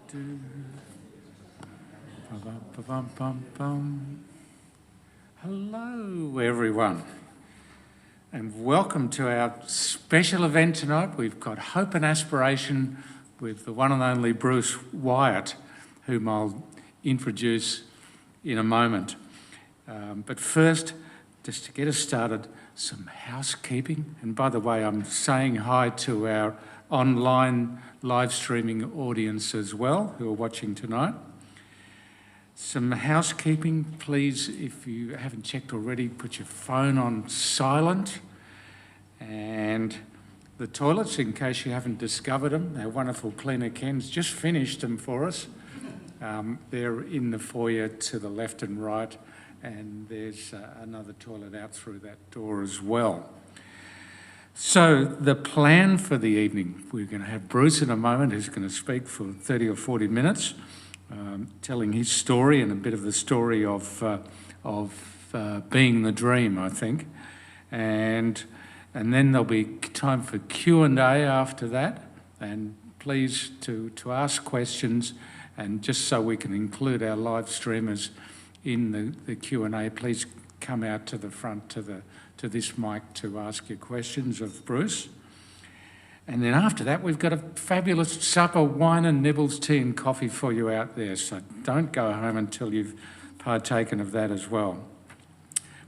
do. Ba-bum-ba-bum-bum-bum. Hello, everyone, and welcome to our special event tonight. We've got Hope and Aspiration with the one and only Bruce Whyatt, whom I'll introduce in a moment. But first, just to get us started, some housekeeping. And by the way, I'm saying hi to our online live streaming audience as well, who are watching tonight. Some housekeeping, please, if you haven't checked already, put your phone on silent. And the toilets, in case you haven't discovered them, our wonderful cleaner Ken's just finished them for us. They're in the foyer to the left and right, and there's another toilet out through that door as well. So the plan for the evening, we're going to have Bruce in a moment, who's going to speak for 30 or 40 minutes, telling his story and a bit of the story of being the dream, I think. And then there'll be time for Q&A after that, and please to ask questions, and just so we can include our live streamers in the Q&A, please come out to the front to this mic to ask your questions of Bruce. And then after that, we've got a fabulous supper, wine and nibbles, tea and coffee for you out there. So don't go home until you've partaken of that as well.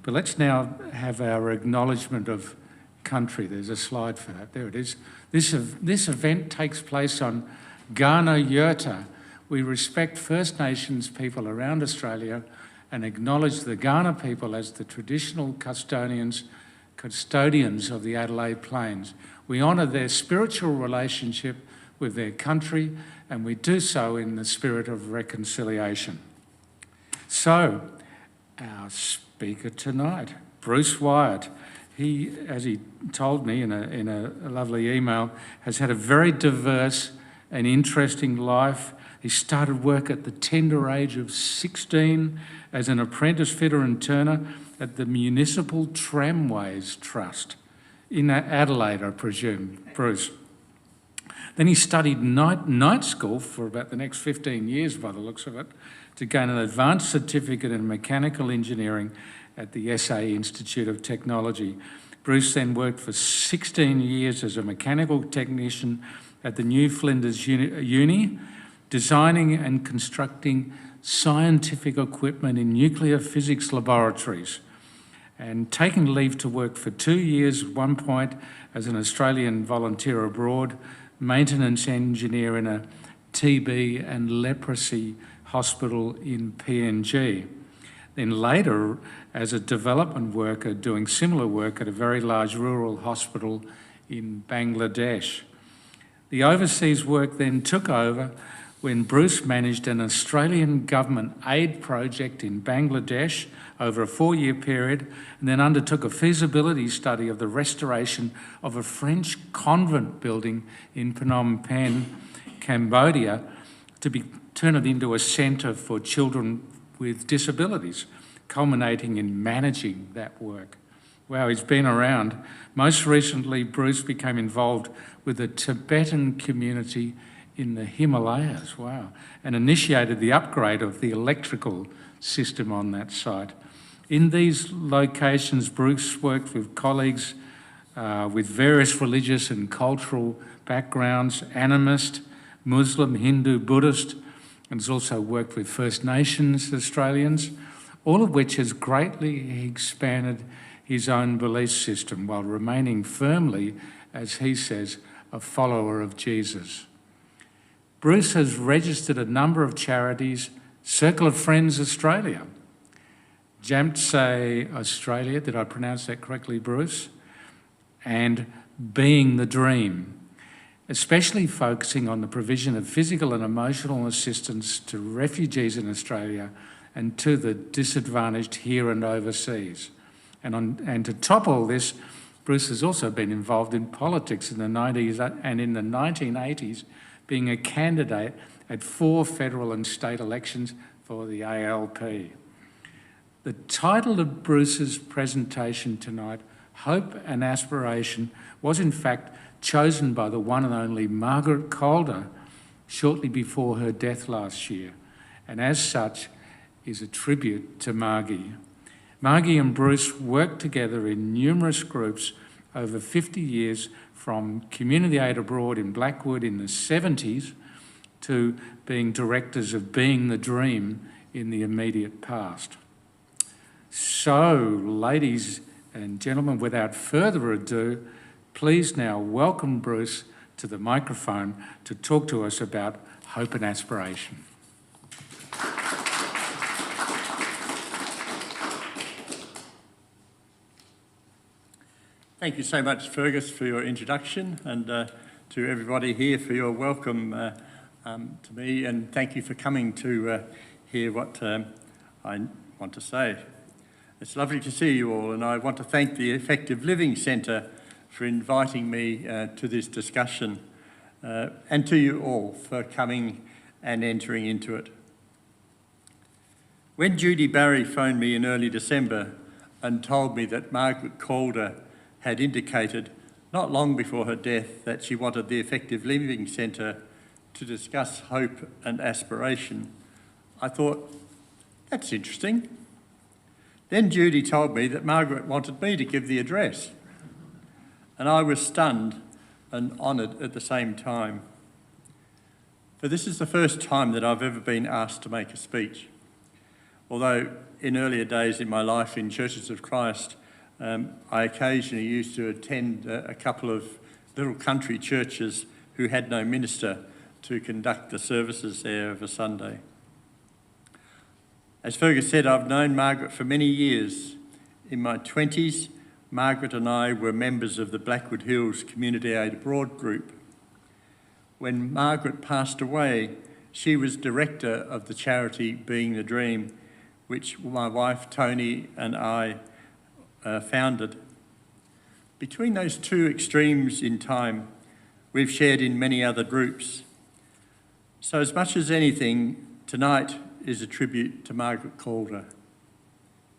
But let's now have our acknowledgement of country. There's a slide for that. There it is. This event takes place on Kaurna Yurta. We respect First Nations people around Australia and acknowledge the Kaurna people as the traditional custodians of the Adelaide Plains. We honour their spiritual relationship with their country, and we do so in the spirit of reconciliation. So, our speaker tonight, Bruce Whyatt, he, as he told me in a lovely email, has had a very diverse and interesting life. He started work at the tender age of 16 as an apprentice fitter and turner at the Municipal Tramways Trust in Adelaide, I presume, Bruce. Then he studied night school for about the next 15 years, by the looks of it, to gain an advanced certificate in mechanical engineering at the SA Institute of Technology. Bruce then worked for 16 years as a mechanical technician at the New Flinders Uni, designing and constructing scientific equipment in nuclear physics laboratories, and taking leave to work for 2 years at one point as an Australian volunteer abroad, maintenance engineer in a TB and leprosy hospital in PNG. Then later as a development worker doing similar work at a very large rural hospital in Bangladesh. The overseas work then took over when Bruce managed an Australian government aid project in Bangladesh over a 4-year period, and then undertook a feasibility study of the restoration of a French convent building in Phnom Penh, Cambodia, to turn it into a centre for children with disabilities, culminating in managing that work. Wow, he's been around. Most recently, Bruce became involved with the Tibetan community in the Himalayas, wow, and initiated the upgrade of the electrical system on that site. In these locations, Bruce worked with colleagues with various religious and cultural backgrounds, animist, Muslim, Hindu, Buddhist, and has also worked with First Nations Australians, all of which has greatly expanded his own belief system while remaining firmly, as he says, a follower of Jesus. Bruce has registered a number of charities: Circle of Friends Australia, Jamtse Australia, did I pronounce that correctly, Bruce? And Being the Dream, especially focusing on the provision of physical and emotional assistance to refugees in Australia and to the disadvantaged here and overseas. And to top all this, Bruce has also been involved in politics in the 90s and in the 1980s, being a candidate at 4 federal and state elections for the ALP. The title of Bruce's presentation tonight, Hope and Aspiration, was in fact chosen by the one and only Margaret Calder shortly before her death last year, and as such is a tribute to Margie. Margie and Bruce worked together in numerous groups over 50 years, from community aid abroad in Blackwood in the 70s to being directors of Being the Dream in the immediate past. So, ladies and gentlemen, without further ado, please now welcome Bruce to the microphone to talk to us about hope and aspiration. Thank you so much, Fergus, for your introduction, and to everybody here for your welcome to me, and thank you for coming to hear what I want to say. It's lovely to see you all, and I want to thank the Effective Living Centre for inviting me to this discussion, and to you all for coming and entering into it. When Judy Barry phoned me in early December and told me that Margaret Calder had indicated not long before her death that she wanted the Effective Living Centre to discuss hope and aspiration, I thought, that's interesting. Then Judy told me that Margaret wanted me to give the address, and I was stunned and honoured at the same time. For this is the first time that I've ever been asked to make a speech. Although in earlier days in my life in Churches of Christ, I occasionally used to attend a couple of little country churches who had no minister to conduct the services there of a Sunday. As Fergus said, I've known Margaret for many years. In my 20s, Margaret and I were members of the Blackwood Hills Community Aid Abroad group. When Margaret passed away, she was director of the charity Being the Dream, which my wife Tony and I founded. Between those two extremes in time, we've shared in many other groups. So as much as anything, tonight is a tribute to Margaret Calder,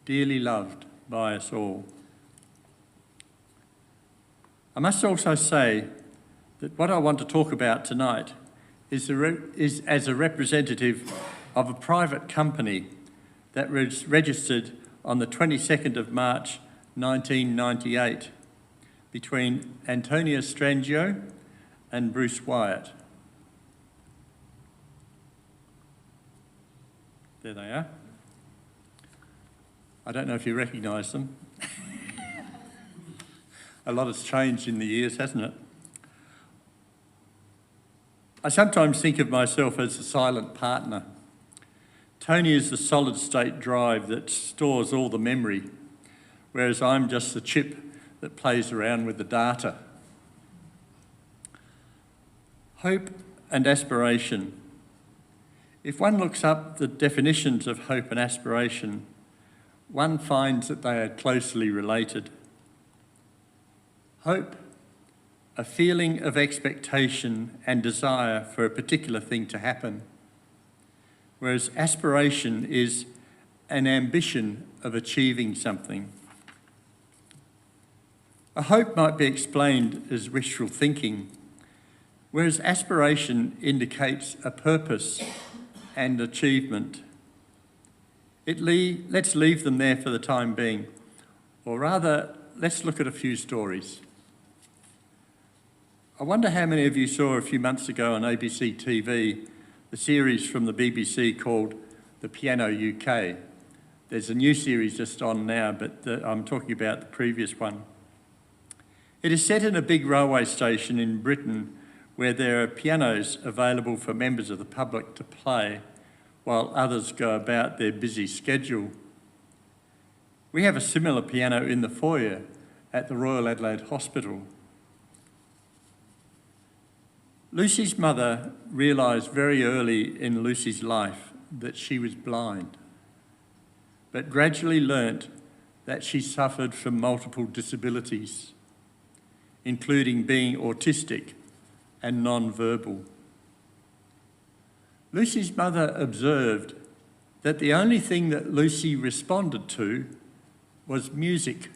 dearly loved by us all. I must also say that what I want to talk about tonight is as a representative of a private company that was registered on the 22nd of March 1998 between Antonia Strangio and Bruce Whyatt. There they are. I don't know if you recognise them. A lot has changed in the years, hasn't it? I sometimes think of myself as a silent partner. Tony is the solid-state drive that stores all the memory, whereas I'm just the chip that plays around with the data. Hope and aspiration. If one looks up the definitions of hope and aspiration, one finds that they are closely related. Hope, a feeling of expectation and desire for a particular thing to happen, whereas aspiration is an ambition of achieving something. A hope might be explained as wishful thinking, whereas aspiration indicates a purpose and achievement. Let's leave them there for the time being, or rather, let's look at a few stories. I wonder how many of you saw a few months ago on ABC TV the series from the BBC called The Piano UK. There's a new series just on now, but I'm talking about the previous one. It is set in a big railway station in Britain where there are pianos available for members of the public to play while others go about their busy schedule. We have a similar piano in the foyer at the Royal Adelaide Hospital. Lucy's mother realised very early in Lucy's life that she was blind, but gradually learnt that she suffered from multiple disabilities, including being autistic and non-verbal. Lucy's mother observed that the only thing that Lucy responded to was music,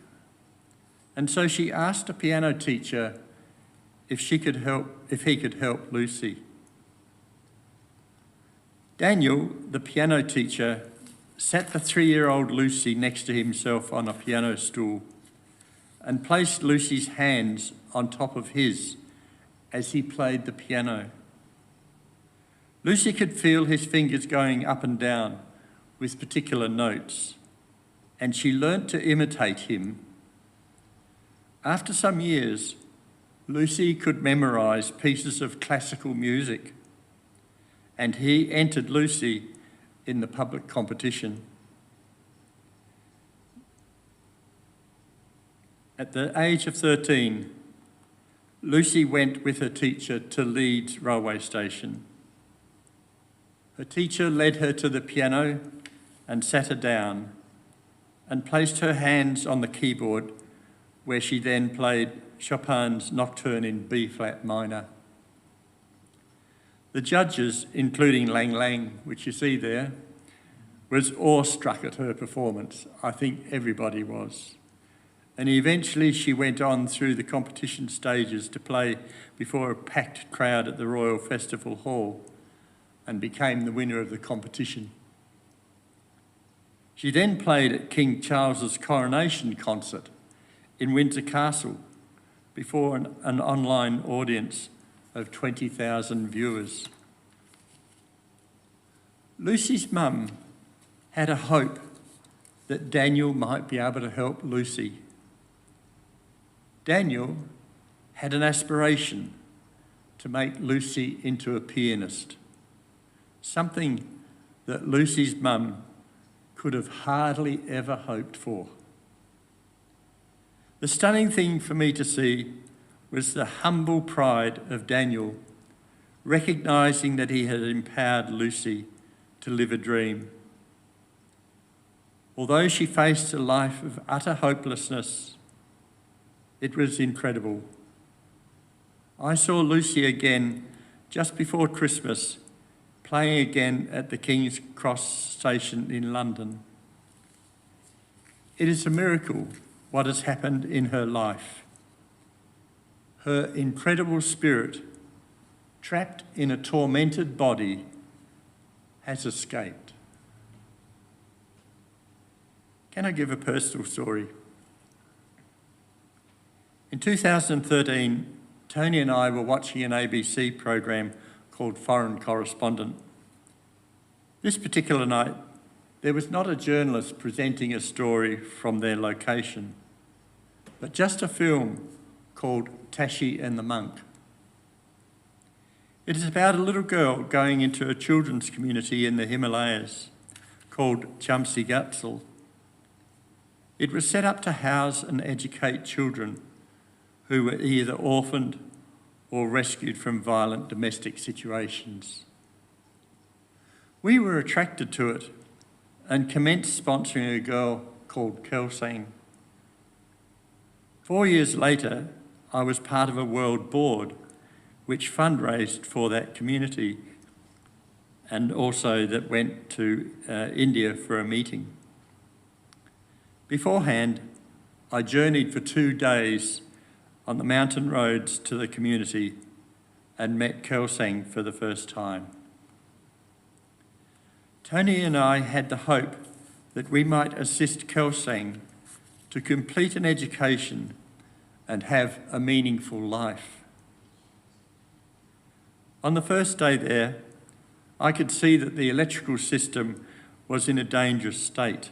and so she asked a piano teacher if he could help Lucy. Daniel, the piano teacher, sat the 3-year-old Lucy next to himself on a piano stool and placed Lucy's hands on top of his as he played the piano. Lucy could feel his fingers going up and down with particular notes, and she learnt to imitate him. After some years, Lucy could memorise pieces of classical music, and he entered Lucy in the public competition. At the age of 13, Lucy went with her teacher to Leeds railway station. Her teacher led her to the piano and sat her down and placed her hands on the keyboard, where she then played Chopin's Nocturne in B-flat minor. The judges, including Lang Lang, which you see there, was awestruck at her performance. I think everybody was. And eventually she went on through the competition stages to play before a packed crowd at the Royal Festival Hall and became the winner of the competition. She then played at King Charles's coronation concert in Windsor Castle before an online audience of 20,000 viewers. Lucy's mum had a hope that Daniel might be able to help Lucy. Daniel had an aspiration to make Lucy into a pianist, something that Lucy's mum could have hardly ever hoped for. The stunning thing for me to see was the humble pride of Daniel, recognising that he had empowered Lucy to live a dream. Although she faced a life of utter hopelessness, it was incredible. I saw Lucy again just before Christmas, playing again at the King's Cross station in London. It is a miracle what has happened in her life. Her incredible spirit, trapped in a tormented body, has escaped. Can I give a personal story? In 2013, Tony and I were watching an ABC program called Foreign Correspondent. This particular night, there was not a journalist presenting a story from their location, but just a film called Tashi and the Monk. It is about a little girl going into a children's community in the Himalayas called Chamsi Gatsal. It was set up to house and educate children who were either orphaned or rescued from violent domestic situations. We were attracted to it and commenced sponsoring a girl called Kelsang. 4 years later, I was part of a world board which fundraised for that community and also that went to India for a meeting. Beforehand, I journeyed for 2 days on the mountain roads to the community and met Kelsang for the first time. Tony and I had the hope that we might assist Kelsang to complete an education and have a meaningful life. On the first day there, I could see that the electrical system was in a dangerous state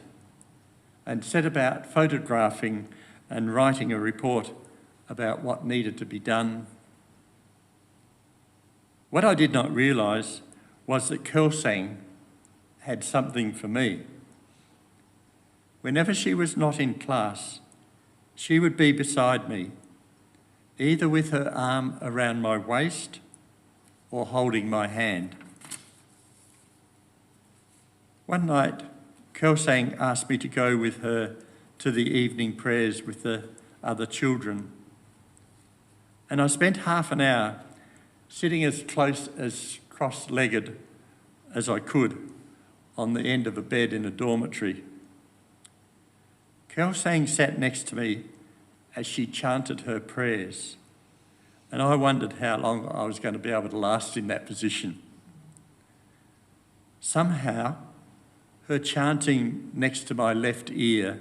and set about photographing and writing a report about what needed to be done. What I did not realise was that Kelsang had something for me. Whenever she was not in class, she would be beside me, either with her arm around my waist or holding my hand. One night, Kelsang asked me to go with her to the evening prayers with the other children. And I spent half an hour sitting as close as cross-legged as I could on the end of a bed in a dormitory. Kelsang sat next to me as she chanted her prayers, and I wondered how long I was going to be able to last in that position. Somehow, her chanting next to my left ear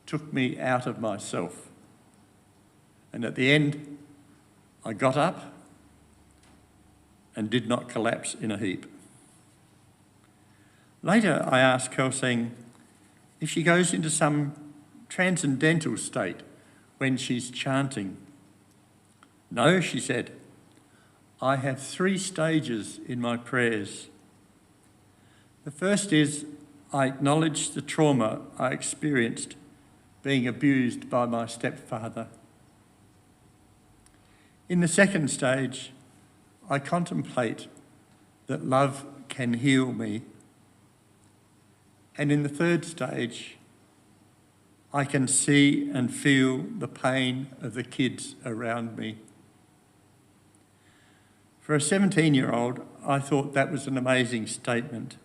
took me out of myself. And at the end, I got up and did not collapse in a heap. Later, I asked Kelsang if she goes into some transcendental state when she's chanting. No, she said, I have 3 stages in my prayers. The first is I acknowledge the trauma I experienced being abused by my stepfather. In the second stage, I contemplate that love can heal me. And in the third stage, I can see and feel the pain of the kids around me. For a 17-year-old, I thought that was an amazing statement.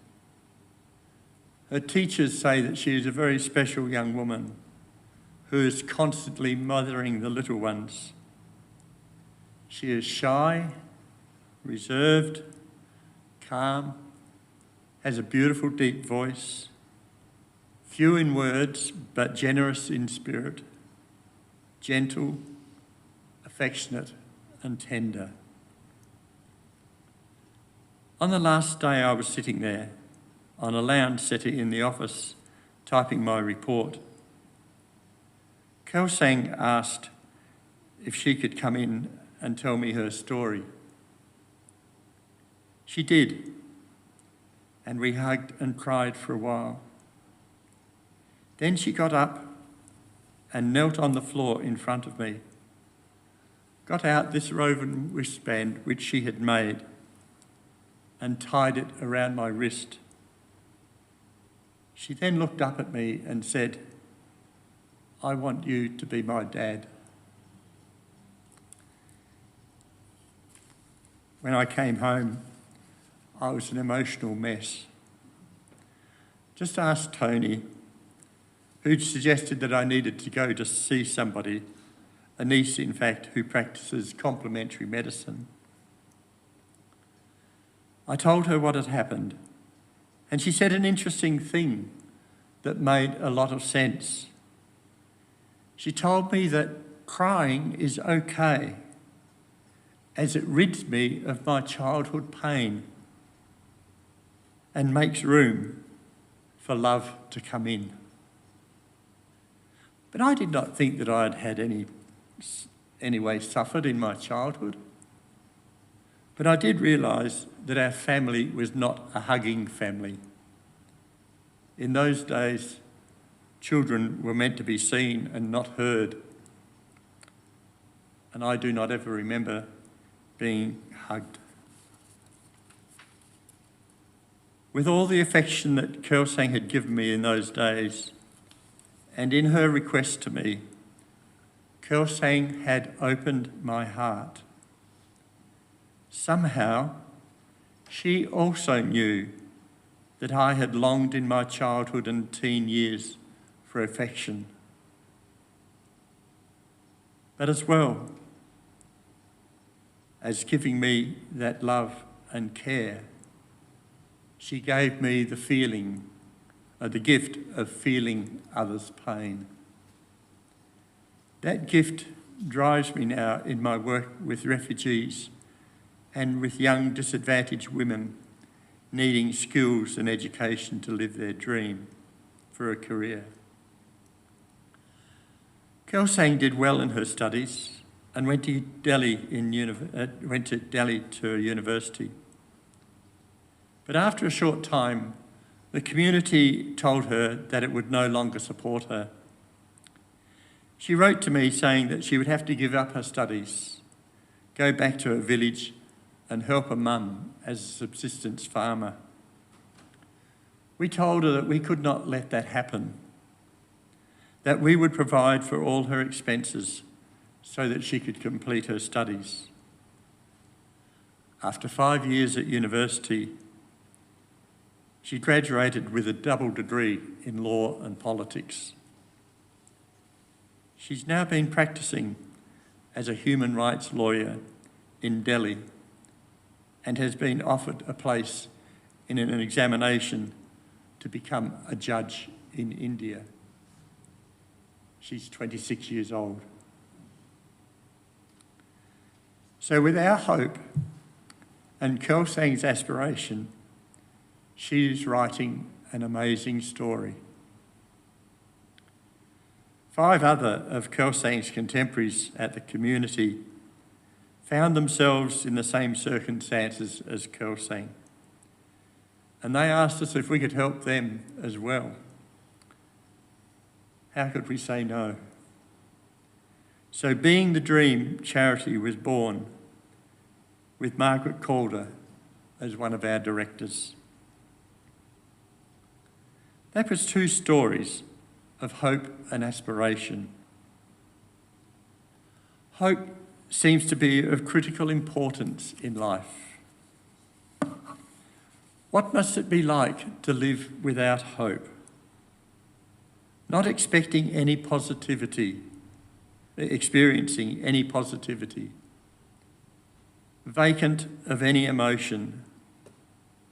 Her teachers say that she is a very special young woman who is constantly mothering the little ones. She is shy, reserved, calm, has a beautiful deep voice, few in words but generous in spirit, gentle, affectionate and tender. On the last day I was sitting there on a lounge settee in the office typing my report, Kelsang asked if she could come in and tell me her story. She did, and we hugged and cried for a while. Then she got up and knelt on the floor in front of me, got out this woven wristband which she had made and tied it around my wrist. She then looked up at me and said, I want you to be my dad. When I came home, I was an emotional mess. Just asked Tony, who'd suggested that I needed to go to see somebody, a niece in fact, who practices complementary medicine. I told her what had happened, and she said an interesting thing that made a lot of sense. She told me that crying is okay, as it rids me of my childhood pain and makes room for love to come in. But I did not think that I had had any way suffered in my childhood. But I did realise that our family was not a hugging family. In those days, children were meant to be seen and not heard. And I do not ever remember being hugged. With all the affection that Kelsang had given me in those days, and in her request to me, Kelsang had opened my heart. Somehow, she also knew that I had longed in my childhood and teen years for affection. But as well as giving me that love and care, she gave me the gift of feeling others' pain. That gift drives me now in my work with refugees and with young disadvantaged women needing skills and education to live their dream for a career. Kelsang did well in her studies and went to Delhi to university. But after a short time, the community told her that it would no longer support her. She wrote to me saying that she would have to give up her studies, go back to her village and help her mum as a subsistence farmer. We told her that we could not let that happen, that we would provide for all her expenses so that she could complete her studies. After 5 years at university, she graduated with a double degree in law and politics. She's now been practicing as a human rights lawyer in Delhi and has been offered a place in an examination to become a judge in India. She's 26 years old. So with our hope and Kelsang's aspiration, she is writing an amazing story. 5 other of Kelsang's contemporaries at the community found themselves in the same circumstances as Kelsang, and they asked us if we could help them as well. How could we say no? So Being the Dream charity was born with Margaret Calder as one of our directors. That was 2 stories of hope and aspiration. Hope seems to be of critical importance in life. What must it be like to live without hope? Not expecting any positivity, experiencing any positivity, vacant of any emotion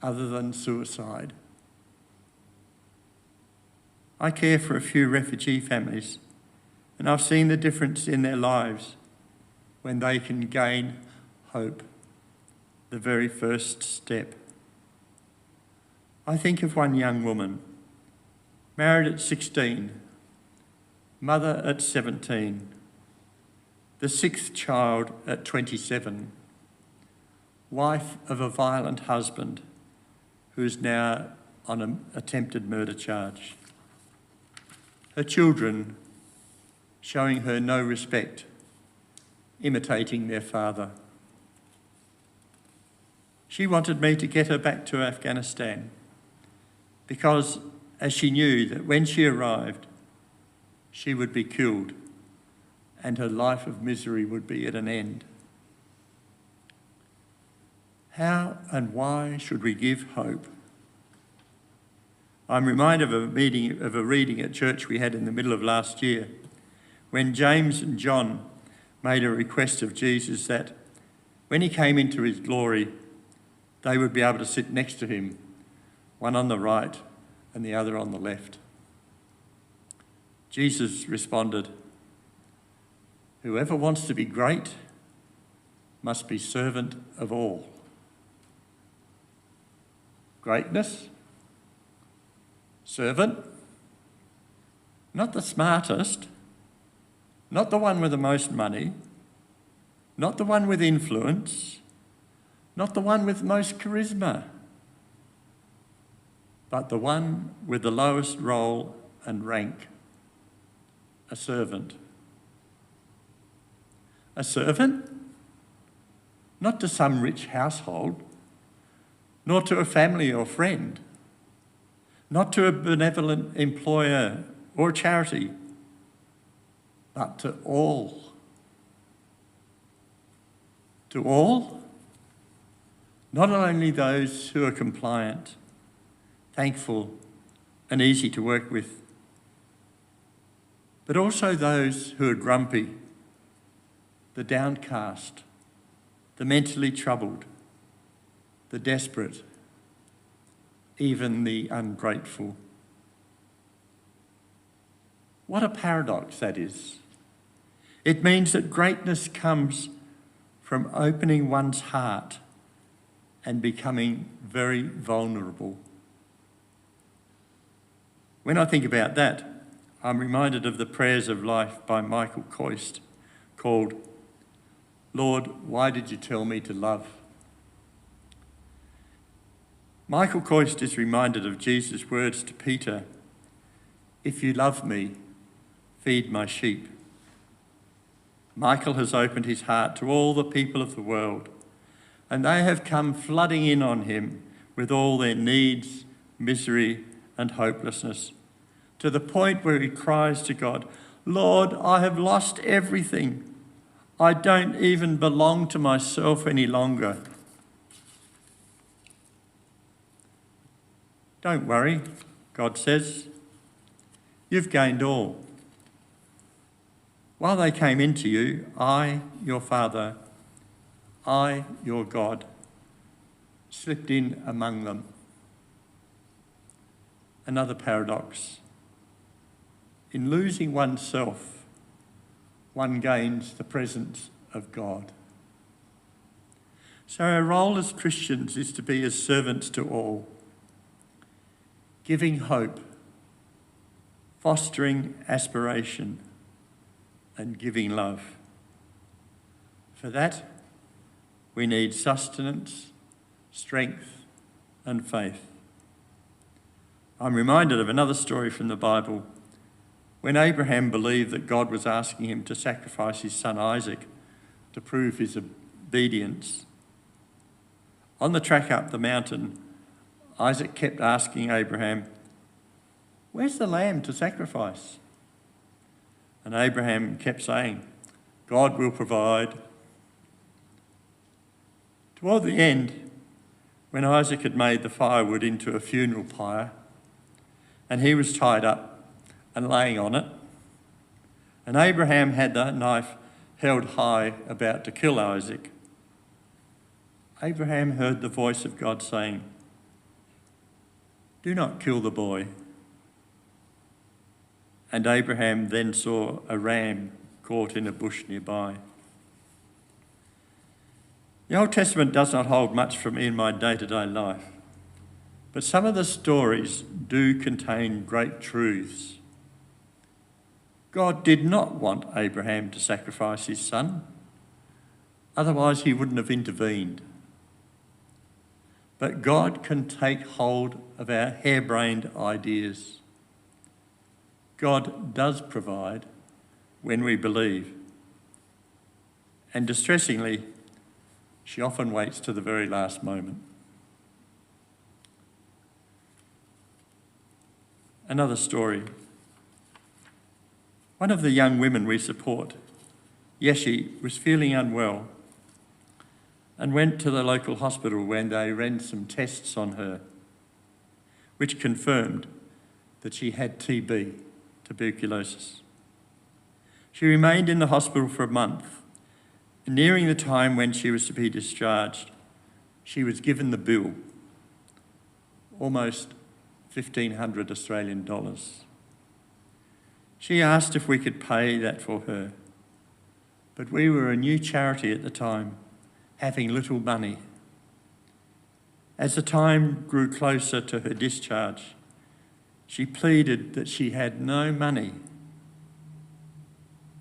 other than suicide. I care for a few refugee families, and I've seen the difference in their lives when they can gain hope, the very first step. I think of one young woman, married at 16, mother at 17, the 6th child at 27, wife of a violent husband who is now on an attempted murder charge. Her children showing her no respect, imitating their father. She wanted me to get her back to Afghanistan because, as she knew that when she arrived, she would be killed and her life of misery would be at an end. How and why should we give hope? I'm reminded of a reading at church we had in the middle of last year when James and John made a request of Jesus that when he came into his glory, they would be able to sit next to him, one on the right and the other on the left. Jesus responded, "Whoever wants to be great must be servant of all." Greatness? Servant? Not the smartest, not the one with the most money, not the one with influence, not the one with most charisma, but the one with the lowest role and rank, a servant. A servant? Not to some rich household, nor to a family or friend, not to a benevolent employer or charity, but to all. To all? Not only those who are compliant, thankful, and easy to work with, but also those who are grumpy, the downcast, the mentally troubled, the desperate, even the ungrateful. What a paradox that is. It means that greatness comes from opening one's heart and becoming very vulnerable. When I think about that, I'm reminded of the Prayers of Life by Michael Coist called, "Lord, why did you tell me to love?" Michael Coist is reminded of Jesus' words to Peter, "If you love me, feed my sheep." Michael has opened his heart to all the people of the world, and they have come flooding in on him with all their needs, misery, and hopelessness, to the point where he cries to God, "Lord, I have lost everything. I don't even belong to myself any longer." Don't worry, God says. You've gained all. While they came into you, I, your Father, I, your God, slipped in among them. another paradox. In losing oneself, one gains the presence of God. So our role as Christians is to be as servants to all, giving hope, fostering aspiration, and giving love. For that, we need sustenance, strength, and faith. I'm reminded of another story from the Bible when Abraham believed that God was asking him to sacrifice his son Isaac to prove his obedience. On the track up the mountain, Isaac kept asking Abraham, "Where's the lamb to sacrifice?" And Abraham kept saying, "God will provide." Toward the end, when Isaac had made the firewood into a funeral pyre, and he was tied up and laying on it, and Abraham had the knife held high about to kill Isaac, Abraham heard the voice of God saying, "Do not kill the boy." And Abraham then saw a ram caught in a bush nearby. The Old Testament does not hold much for me in my day-to-day life, but some of the stories do contain great truths. God did not want Abraham to sacrifice his son, otherwise he wouldn't have intervened. But God can take hold of our harebrained ideas. God does provide when we believe. And distressingly, she often waits to the very last moment. Another story. One of the young women we support, Yeshi, was feeling unwell and went to the local hospital when they ran some tests on her, which confirmed that she had TB, tuberculosis. She remained in the hospital for a month, and nearing the time when she was to be discharged, she was given the bill, almost 1,500 Australian dollars. She asked if we could pay that for her, but we were a new charity at the time, having little money. As the time grew closer to her discharge, she pleaded that she had no money,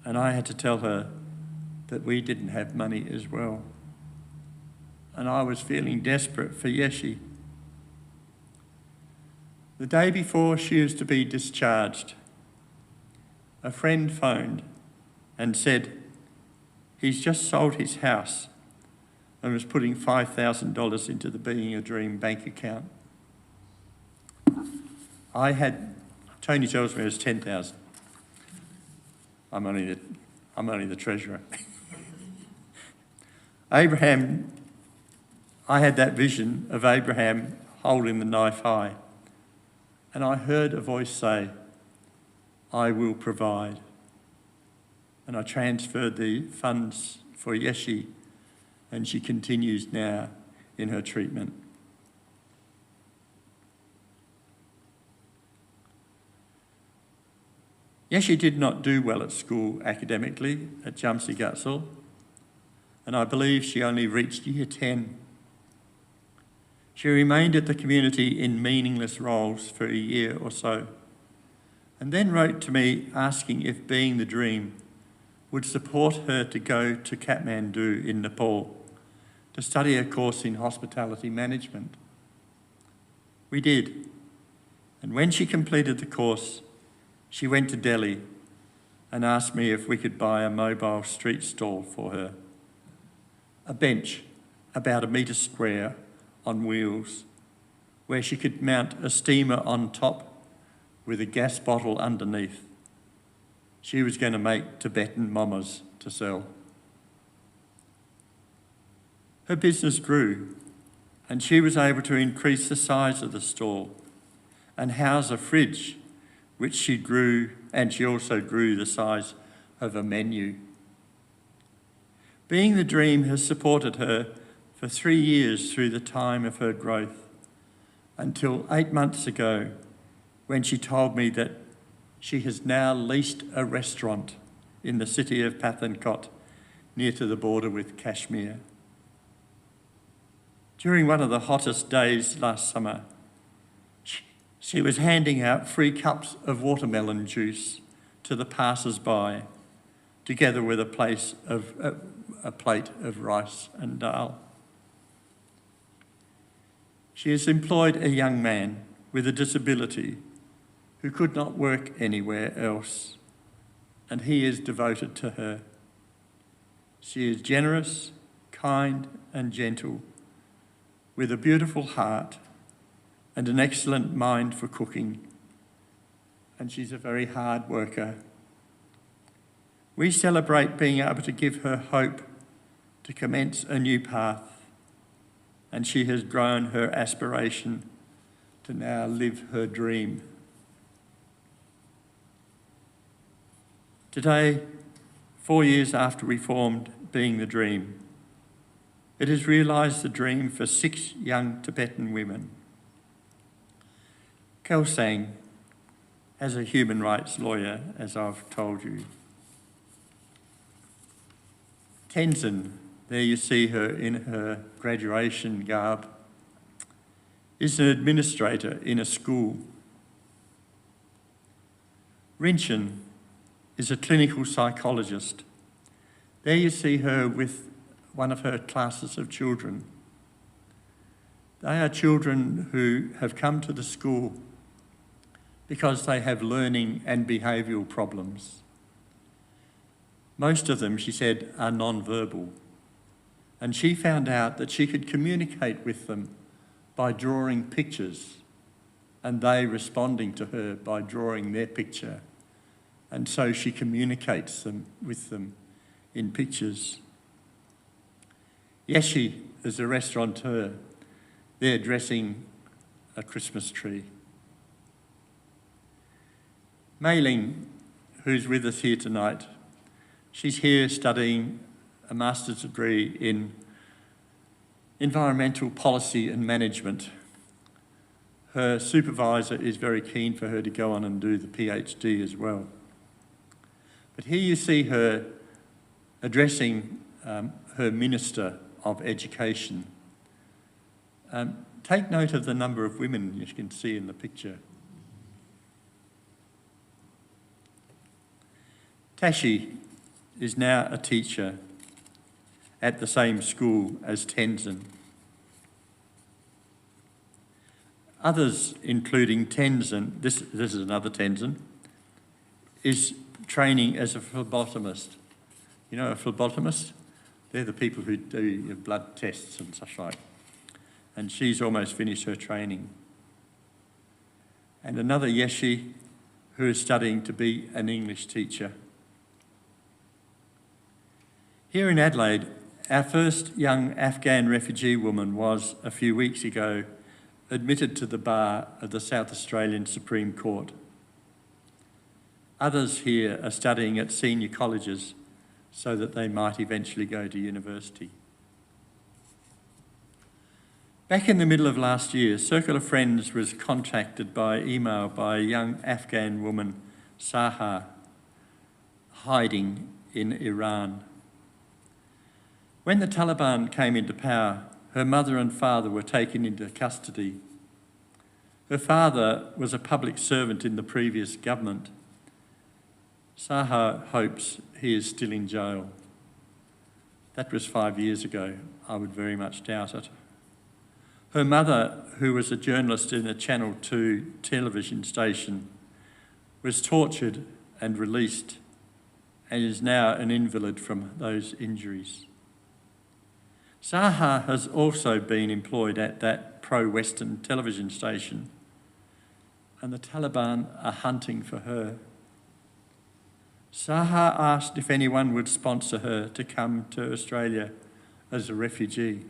and I had to tell her that we didn't have money as well. And I was feeling desperate for Yeshi. The day before she was to be discharged, a friend phoned and said he's just sold his house and was putting $5,000 into the Being a Dream bank account. Tony tells me it was 10,000. I'm only the treasurer. I had that vision of Abraham holding the knife high, and I heard a voice say, "I will provide." And I transferred the funds for Yeshi, and she continues now in her treatment. Yeshi did not do well at school academically at Jamsi Gutsal, and I believe she only reached year 10. She remained at the community in meaningless roles for a year or so, and then wrote to me asking if Being the Dream would support her to go to Kathmandu in Nepal to study a course in hospitality management. We did, and when she completed the course, she went to Delhi and asked me if we could buy a mobile street stall for her. A bench about 1 metre square on wheels where she could mount a steamer on top with a gas bottle underneath. She was going to make Tibetan momas to sell. Her business grew, and she was able to increase the size of the stall and house a fridge, which she grew, and she also grew the size of a menu. Being the Dream has supported her for 3 years through the time of her growth, until 8 months ago, when she told me that she has now leased a restaurant in the city of Pathankot, near to the border with Kashmir. During one of the hottest days last summer, she was handing out free cups of watermelon juice to the passers-by, together with a plate of rice and dal. She has employed a young man with a disability who could not work anywhere else, and he is devoted to her. She is generous, kind and gentle, with a beautiful heart and an excellent mind for cooking, and she's a very hard worker. We celebrate being able to give her hope to commence a new path, and she has grown her aspiration to now live her dream. Today, 4 years after we formed Being the Dream, it has realised the dream for 6 young Tibetan women. Kelsang, as a human rights lawyer, as I've told you. Tenzin, there you see her in her graduation garb, is an administrator in a school. Rinchen is a clinical psychologist. There you see her with one of her classes of children. They are children who have come to the school because they have learning and behavioural problems. Most of them, she said, are non-verbal. And she found out that she could communicate with them by drawing pictures, and they responding to her by drawing their picture. And so she communicates with them in pictures. Yeshi is a restaurateur. They're dressing a Christmas tree. Mei Ling, who's with us here tonight, she's here studying a master's degree in environmental policy and management. Her supervisor is very keen for her to go on and do the PhD as well. But here you see her addressing her Minister of Education. Take note of the number of women you can see in the picture. Tashi is now a teacher at the same school as Tenzin. Others, including Tenzin, this is another Tenzin, is training as a phlebotomist. You know a phlebotomist? They're the people who do your blood tests and such like. And she's almost finished her training. And another Yeshi who is studying to be an English teacher. Here in Adelaide, our first young Afghan refugee woman was, a few weeks ago, admitted to the bar of the South Australian Supreme Court. Others here are studying at senior colleges so that they might eventually go to university. Back in the middle of last year, Circle of Friends was contacted by email by a young Afghan woman, Saha, hiding in Iran. When the Taliban came into power, her mother and father were taken into custody. Her father was a public servant in the previous government. Saha hopes he is still in jail. That was 5 years ago. I would very much doubt it. Her mother, who was a journalist in a Channel 2 television station, was tortured and released and is now an invalid from those injuries. Saha has also been employed at that pro-Western television station, and the Taliban are hunting for her. Saha asked if anyone would sponsor her to come to Australia as a refugee.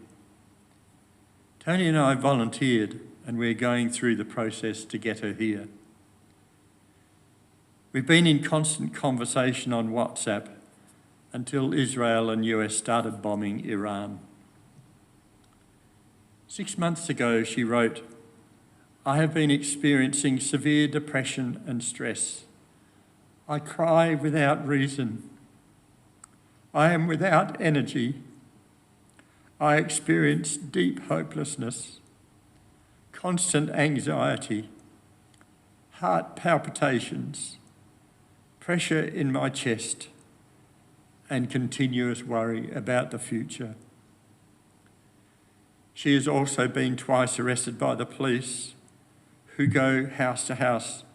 Tony and I volunteered, and we're going through the process to get her here. We've been in constant conversation on WhatsApp until Israel and US started bombing Iran. 6 months ago, she wrote, I have been experiencing severe depression and stress. I cry without reason. I am without energy. I experience deep hopelessness, constant anxiety, heart palpitations, pressure in my chest, and continuous worry about the future. She has also been twice arrested by the police, who go house to house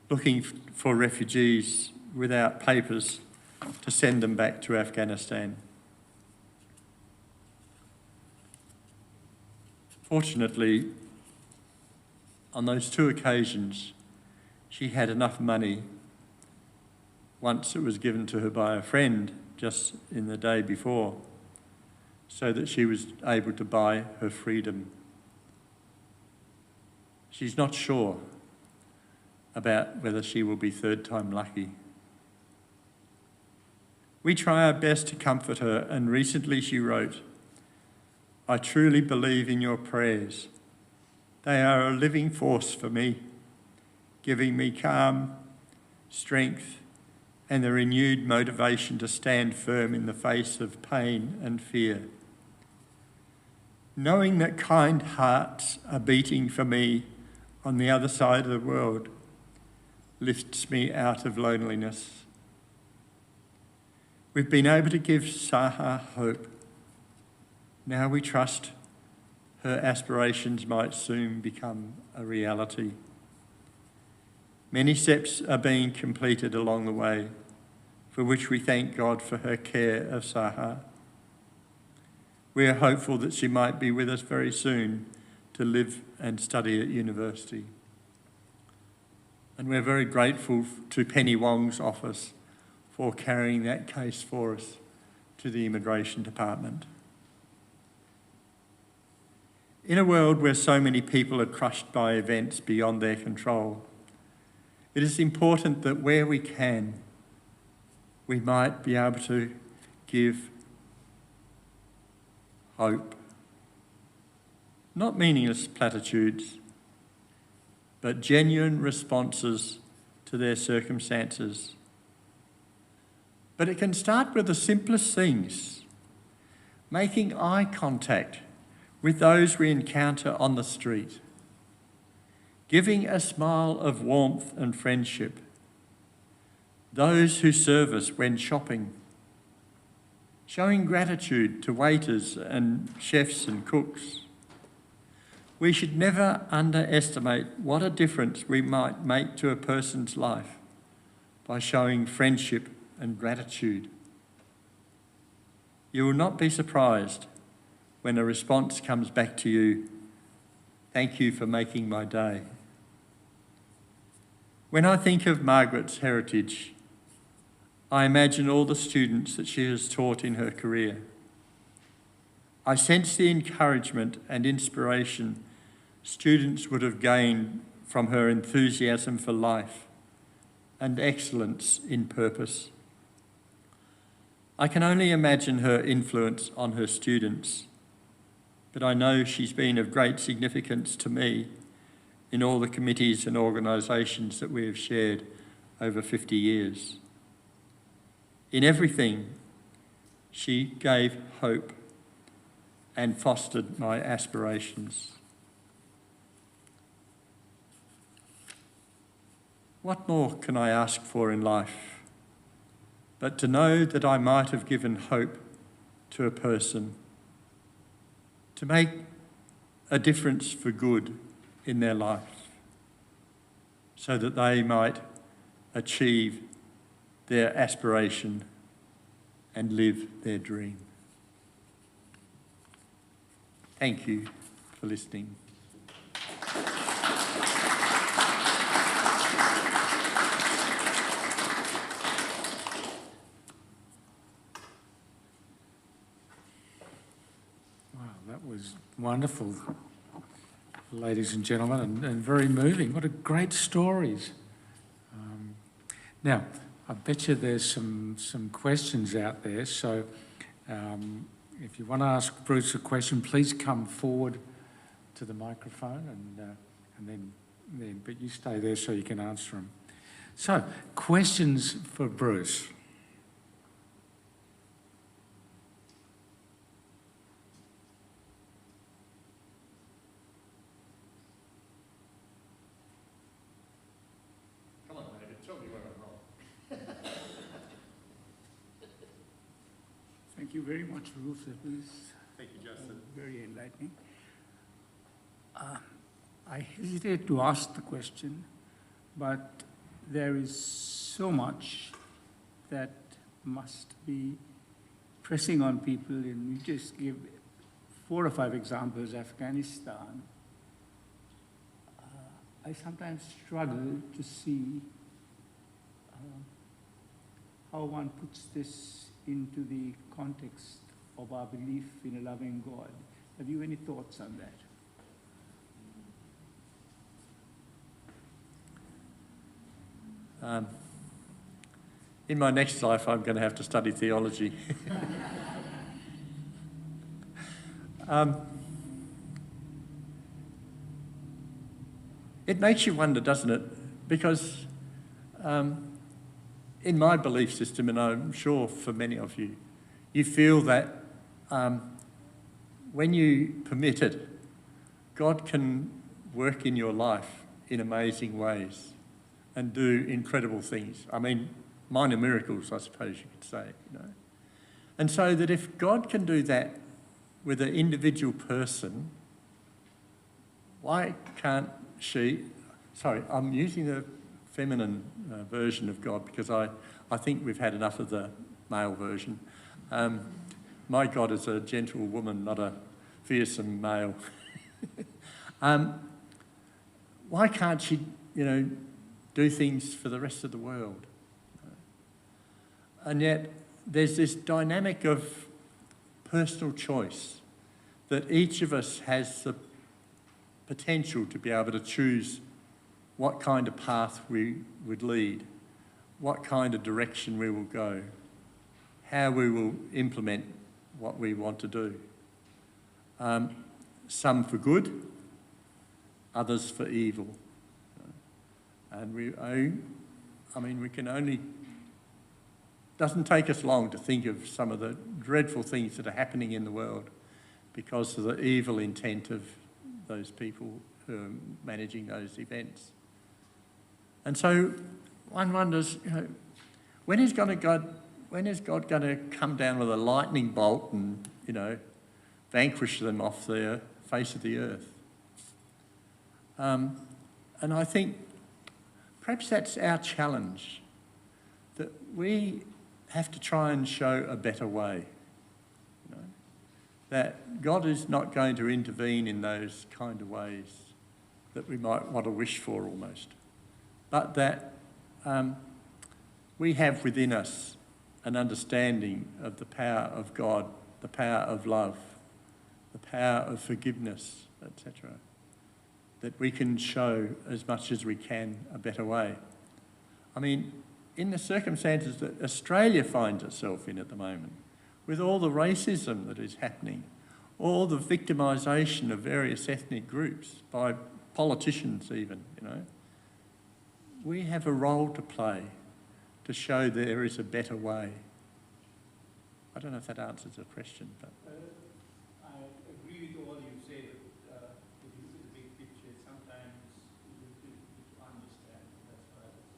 looking for refugees without papers to send them back to Afghanistan. Fortunately, on those two occasions, she had enough money. Once it was given to her by a friend just in the day before, so that she was able to buy her freedom. She's not sure about whether she will be third time lucky. We try our best to comfort her, and recently she wrote, "I truly believe in your prayers. They are a living force for me, giving me calm, strength, and the renewed motivation to stand firm in the face of pain and fear. Knowing that kind hearts are beating for me on the other side of the world lifts me out of loneliness." We've been able to give Saha hope. Now we trust her aspirations might soon become a reality. Many steps are being completed along the way, for which we thank God for her care of Saha. We are hopeful that she might be with us very soon to live and study at university. And we're very grateful to Penny Wong's office for carrying that case for us to the Immigration Department. In a world where so many people are crushed by events beyond their control, it is important that where we can, we might be able to give hope. Not meaningless platitudes, but genuine responses to their circumstances. But it can start with the simplest things. Making eye contact with those we encounter on the street. Giving a smile of warmth and friendship. Those who serve us when shopping. Showing gratitude to waiters and chefs and cooks. We should never underestimate what a difference we might make to a person's life by showing friendship and gratitude. You will not be surprised when a response comes back to you, "Thank you for making my day." When I think of Margaret's heritage, I imagine all the students that she has taught in her career. I sense the encouragement and inspiration students would have gained from her enthusiasm for life and excellence in purpose. I can only imagine her influence on her students, but I know she's been of great significance to me in all the committees and organisations that we have shared over 50 years. In everything, she gave hope and fostered my aspirations. What more can I ask for in life but to know that I might have given hope to a person, to make a difference for good in their life, so that they might achieve their aspiration and live their dream. Thank you for listening. Wow, that was wonderful, ladies and gentlemen, and very moving. What a great stories. Now, I bet you there's some questions out there, so if you want to ask Bruce a question, please come forward to the microphone and then, but you stay there so you can answer them. So, questions for Bruce? Come on, David, tell me where I'm wrong. Thank you very much, Ruth. That was Thank you, Justin. very enlightening. I hesitate to ask the question, but there is so much that must be pressing on people, and you just give 4 or 5 examples. Afghanistan. I sometimes struggle to see how one puts this into the context of our belief in a loving God. Have you any thoughts on that? In my next life, I'm going to have to study theology. It makes you wonder, doesn't it? Because in my belief system, and I'm sure for many of you, you feel that when you permit it, God can work in your life in amazing ways and do incredible things. I mean, minor miracles, I suppose you could say, you know. And so that if God can do that with an individual person, why can't she... Sorry, I'm using the feminine version of God because I think we've had enough of the male version. My God is a gentle woman, not a fearsome male. Why can't she, you know, do things for the rest of the world? And yet there's this dynamic of personal choice that each of us has the potential to be able to choose what kind of path we would lead, what kind of direction we will go, how we will implement what we want to do. Some for good, others for evil. And we can only... doesn't take us long to think of some of the dreadful things that are happening in the world because of the evil intent of those people who are managing those events. And so one wonders, you know, when is God going to come down with a lightning bolt and, you know, vanquish them off the face of the earth? And I think perhaps that's our challenge, that we have to try and show a better way. You know, that God is not going to intervene in those kind of ways that we might want to wish for almost, but that we have within us an understanding of the power of God, the power of love, the power of forgiveness, etc., that we can show as much as we can a better way. I mean, in the circumstances that Australia finds itself in at the moment, with all the racism that is happening, all the victimisation of various ethnic groups by politicians even, you know, we have a role to play to show there is a better way. I don't know if that answers the question, but... I agree with all you say, that if you look at the big picture, sometimes it's difficult to understand. That's why I was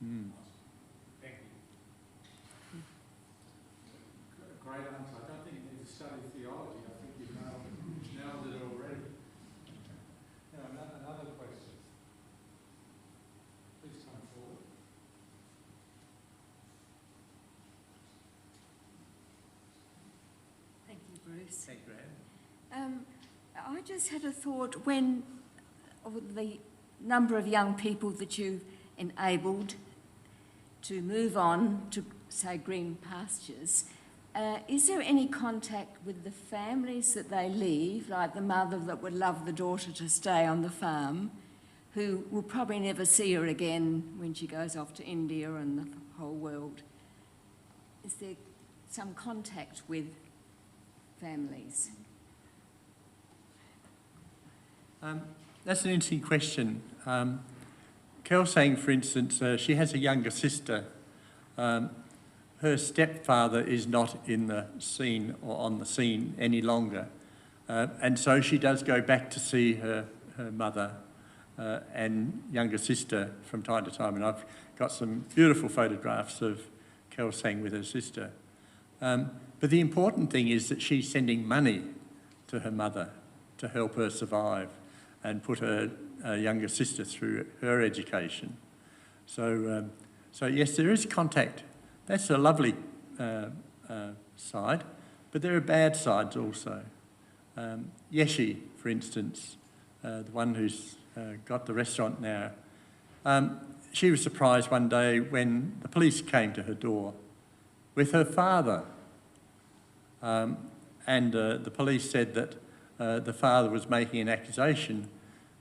asking. Thank you. Great answer. I don't think you need to study theology. I think you've nailed it already. Now, another question. Please come forward. Thank you, Bruce. Thank you, Anne. I just had a thought when of the number of young people that you enabled to move on to, say, green pastures. Is there any contact with the families that they leave, like the mother that would love the daughter to stay on the farm, who will probably never see her again when she goes off to India and the whole world? Is there some contact with families? That's an interesting question. Kelsang, for instance, she has a younger sister. Her stepfather is not in the scene or on the scene any longer. And so she does go back to see her mother and younger sister from time to time. And I've got some beautiful photographs of Kelsang with her sister. But the important thing is that she's sending money to her mother to help her survive and put her younger sister through her education. So yes, there is contact. That's a lovely side, but there are bad sides also. Yeshi, for instance, the one who's got the restaurant now, she was surprised one day when the police came to her door with her father. And the police said that the father was making an accusation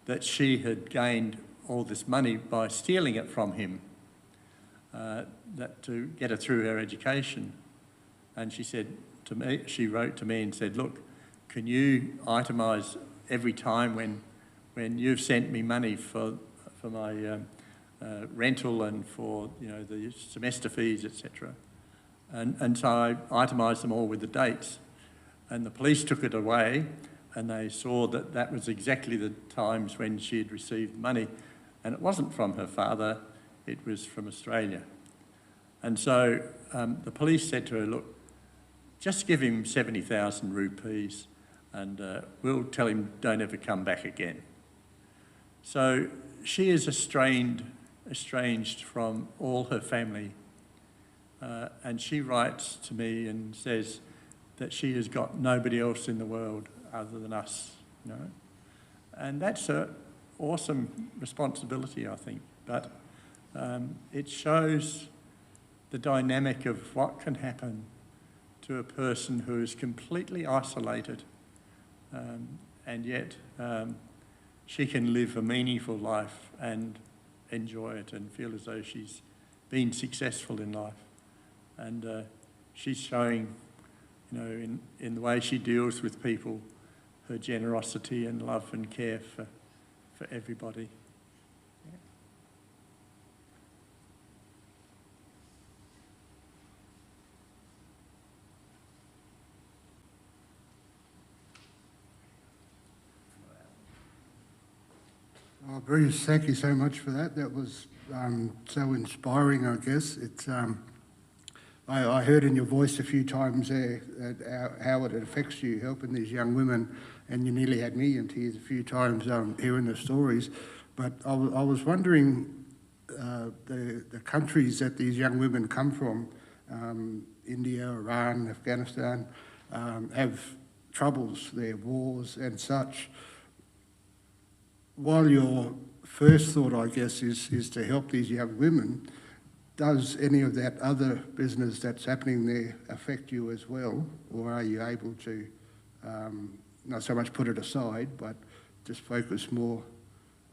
that she had gained all this money by stealing it from him, that to get her through her education. And she said to me, she wrote to me and said, look, can you itemise every time when you've sent me money for my rental and for the semester fees, etc. And so I itemised them all with the dates. And the police took it away and they saw that that was exactly the times when she had received money. And it wasn't from her father, it was from Australia. And so the police said to her, look, just give him 70,000 rupees and we'll tell him don't ever come back again. So she is estranged from all her family. And she writes to me and says that she has got nobody else in the world other than us, And that's an awesome responsibility, I think. But it shows the dynamic of what can happen to a person who is completely isolated, and yet she can live a meaningful life and enjoy it and feel as though she's been successful in life. And she's showing, in the way she deals with people, her generosity and love and care for everybody. Oh, Bruce, thank you so much for that. That was so inspiring, I guess. It's I heard in your voice a few times there how it affects you, helping these young women, and you nearly had me in tears a few times hearing the stories. But I was wondering the countries that these young women come from, India, Iran, Afghanistan, have troubles there, wars and such. While your first thought, I guess, is to help these young women, does any of that other business that's happening there affect you as well? Or are you able to not so much put it aside, but just focus more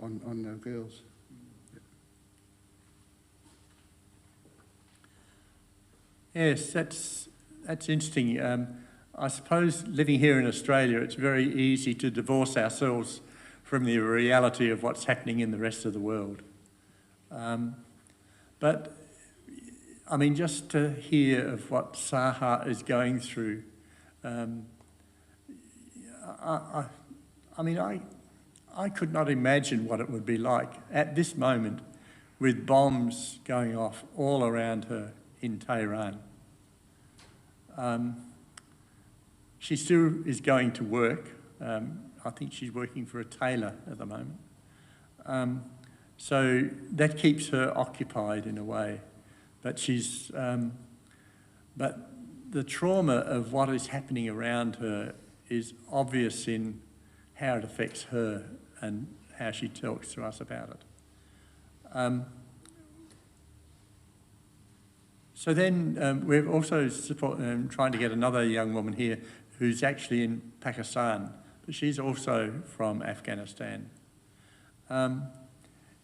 on the girls? Yes, that's interesting. I suppose living here in Australia, it's very easy to divorce ourselves from the reality of what's happening in the rest of the world. But, I mean, just to hear of what Saha is going through, I could not imagine what it would be like at this moment with bombs going off all around her in Tehran. She still is going to work. I think she's working for a tailor at the moment. So that keeps her occupied in a way. But but the trauma of what is happening around her is obvious in how it affects her and how she talks to us about it. So then we're also trying to get another young woman here who's actually in Pakistan, but she's also from Afghanistan.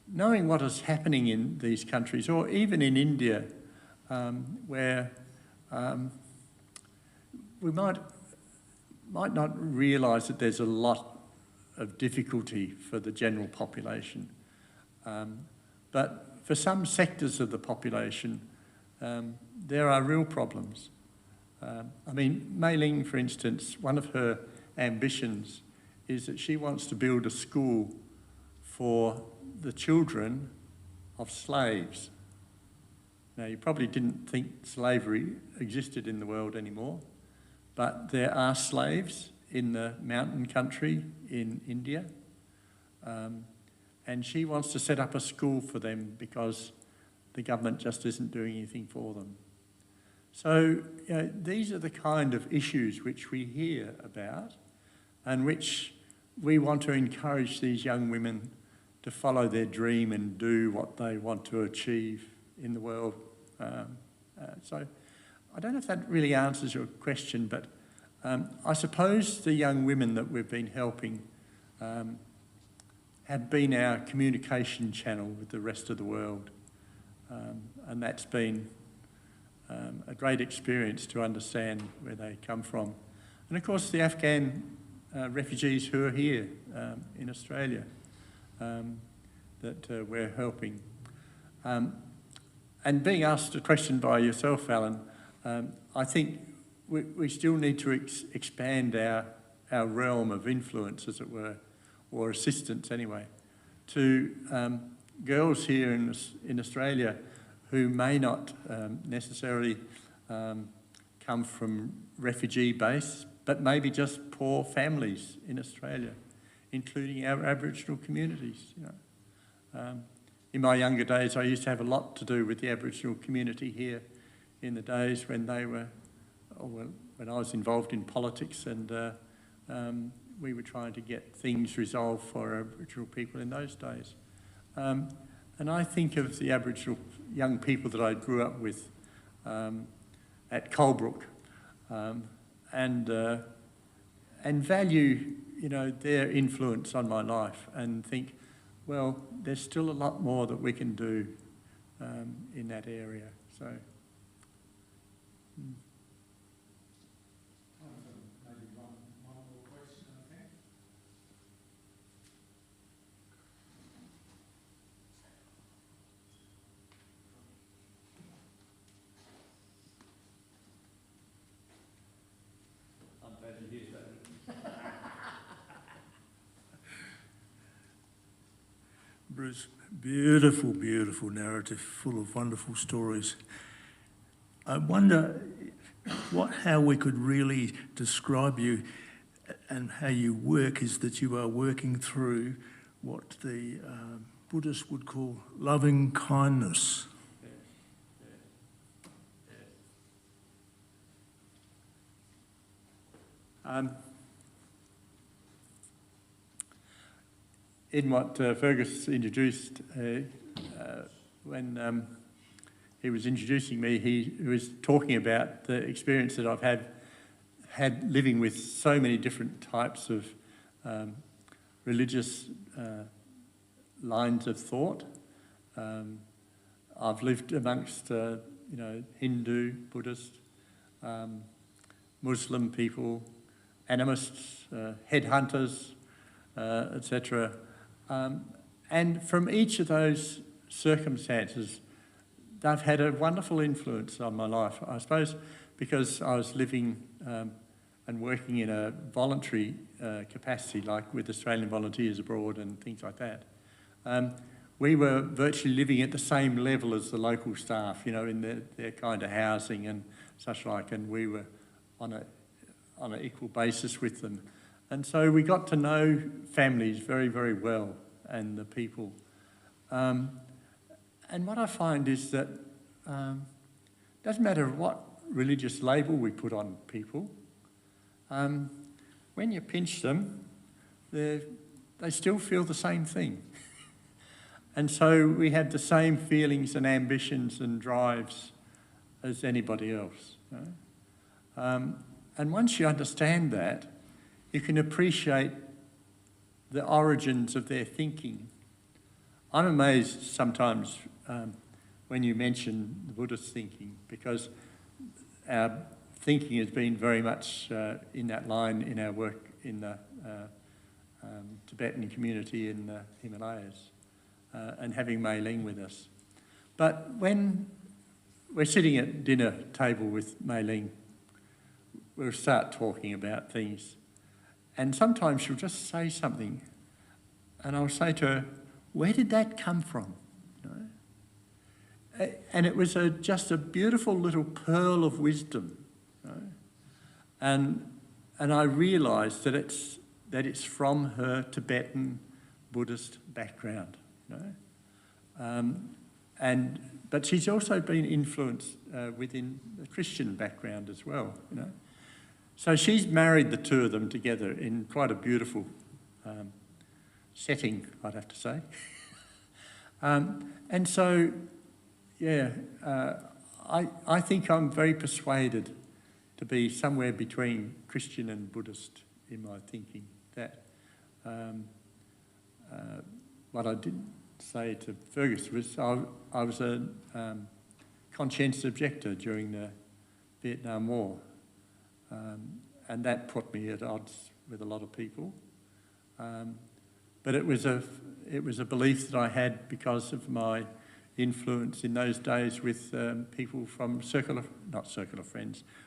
Knowing what is happening in these countries, or even in India, where we might not realise that there's a lot of difficulty for the general population. But for some sectors of the population, there are real problems. I mean, Mei Ling, for instance, one of her ambitions is that she wants to build a school for the children of slaves. Now, you probably didn't think slavery existed in the world anymore, but there are slaves in the mountain country in India, and she wants to set up a school for them because the government just isn't doing anything for them. So, you know, these are the kind of issues which we hear about and which we want to encourage these young women to follow their dream and do what they want to achieve in the world. So I don't know if that really answers your question, but I suppose the young women that we've been helping have been our communication channel with the rest of the world. And that's been a great experience to understand where they come from. And of course the Afghan refugees who are here in Australia that we're helping. And being asked a question by yourself, Alan, I think we still need to expand our realm of influence, as it were, or assistance anyway, to girls here in Australia who may not necessarily come from refugee base, but maybe just poor families in Australia, including our Aboriginal communities. You know. In my younger days, I used to have a lot to do with the Aboriginal community here in the days when they were, when I was involved in politics, and we were trying to get things resolved for Aboriginal people in those days. And I think of the Aboriginal young people that I grew up with at Colebrook, and value, you know, their influence on my life, and think, well, there's still a lot more that we can do in that area. So. Maybe one more question, I think. I'm glad to hear that. Bruce, beautiful, beautiful narrative, full of wonderful stories. I wonder how we could really describe you and how you work is that you are working through what the Buddhists would call loving kindness. In what Fergus introduced, when he was introducing me, he was talking about the experience that I've had living with so many different types of religious lines of thought. I've lived amongst, you know, Hindu, Buddhist, Muslim people, animists, headhunters, etc. And from each of those circumstances, they've had a wonderful influence on my life. I suppose because I was living and working in a voluntary capacity, like with Australian volunteers abroad and things like that. We were virtually living at the same level as the local staff, you know, in their kind of housing and such like, and we were on an equal basis with them. And so we got to know families very, very well, and the people. And what I find is that it doesn't matter what religious label we put on people, when you pinch them, they still feel the same thing. And so we have the same feelings and ambitions and drives as anybody else. You know? And once you understand that, you can appreciate the origins of their thinking. I'm amazed sometimes when you mention the Buddhist thinking, because our thinking has been very much in that line in our work in the Tibetan community in the Himalayas, and having Mei Ling with us. But when we're sitting at dinner table with Mei Ling, we'll start talking about things, and sometimes she'll just say something, and I'll say to her, "Where did that come from?" You know? And it was just a beautiful little pearl of wisdom, you know? And I realised that it's from her Tibetan Buddhist background, you know? But she's also been influenced within the Christian background as well, you know. So she's married the two of them together in quite a beautiful setting, I'd have to say. And so, yeah, I think I'm very persuaded to be somewhere between Christian and Buddhist in my thinking. That what I did say to Fergus was I was a conscientious objector during the Vietnam War, and that put me at odds with a lot of people. But it was a belief that I had because of my influence in those days with people from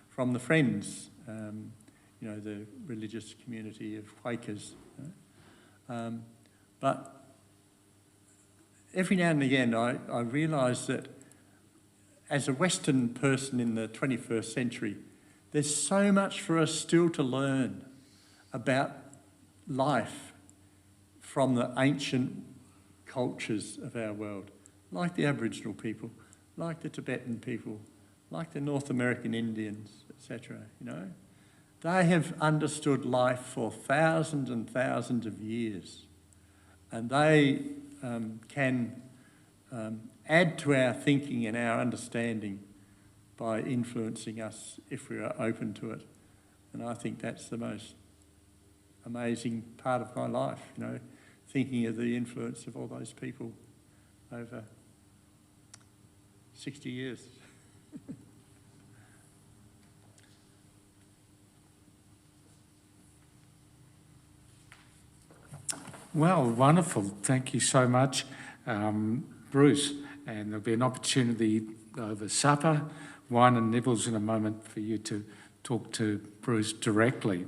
from the Friends, you know, the religious community of Quakers. You know? But every now and again I realise that as a Western person in the 21st century, there's so much for us still to learn about life from the ancient cultures of our world, like the Aboriginal people, like the Tibetan people, like the North American Indians, etc. You know, they have understood life for thousands and thousands of years, and they can add to our thinking and our understanding by influencing us if we are open to it. And I think that's the most amazing part of my life, you know, thinking of the influence of all those people over 60 years. Well, wonderful. Thank you so much, Bruce. And there'll be an opportunity over supper, wine and nibbles in a moment for you to talk to Bruce directly.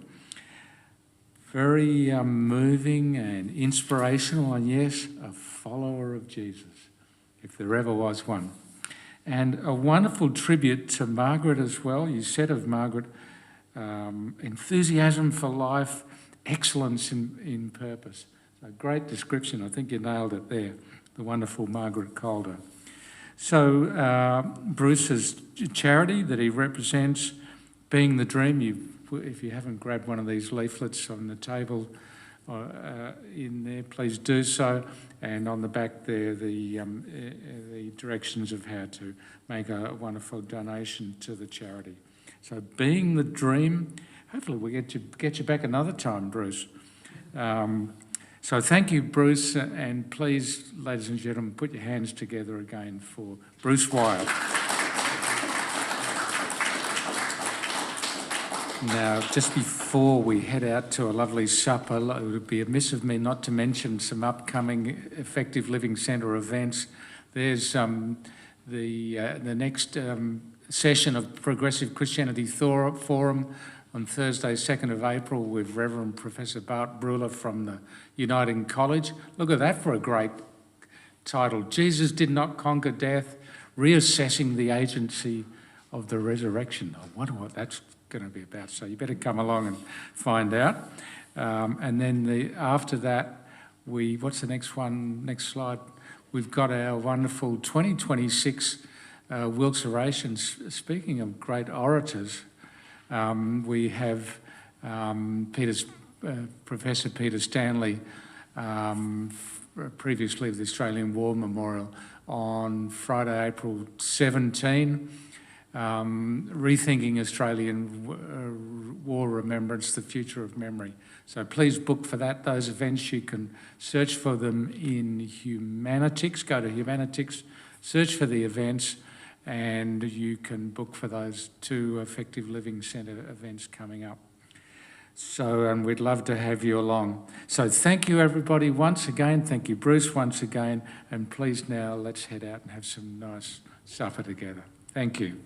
Very moving and inspirational, and yes, a follower of Jesus, if there ever was one. And a wonderful tribute to Margaret as well. You said of Margaret, enthusiasm for life, excellence in purpose. So great description. I think you nailed it there, the wonderful Margaret Calder. So Bruce's charity that he represents, Being the Dream, if you haven't grabbed one of these leaflets on the table in there, please do so. And on the back there, the directions of how to make a wonderful donation to the charity. So Being the Dream, hopefully we'll get you back another time, Bruce. So thank you, Bruce, and please, ladies and gentlemen, put your hands together again for Bruce Whyatt. Now, just before we head out to a lovely supper, it would be amiss of me not to mention some upcoming Effective Living Centre events. There's the next session of Progressive Christianity Forum on Thursday, 2nd of April, with Reverend Professor Bart Bruler from the Uniting College. Look at that for a great title. Jesus Did Not Conquer Death, Reassessing the Agency of the Resurrection. I wonder what that's going to be about, so you better come along and find out. And then after that, what's the next one? Next slide. We've got our wonderful 2026 Wilkes Orations. Speaking of great orators, we have Professor Peter Stanley, previously of the Australian War Memorial, on Friday, April 17, Rethinking Australian War Remembrance, the Future of Memory. So please book for that. Those events, you can search for them in Humanitics. Go to Humanitics, search for the events, and you can book for those two Effective Living Centre events coming up. So, and we'd love to have you along. So thank you everybody once again. Thank you Bruce once again. And please now let's head out and have some nice supper together. Thank you.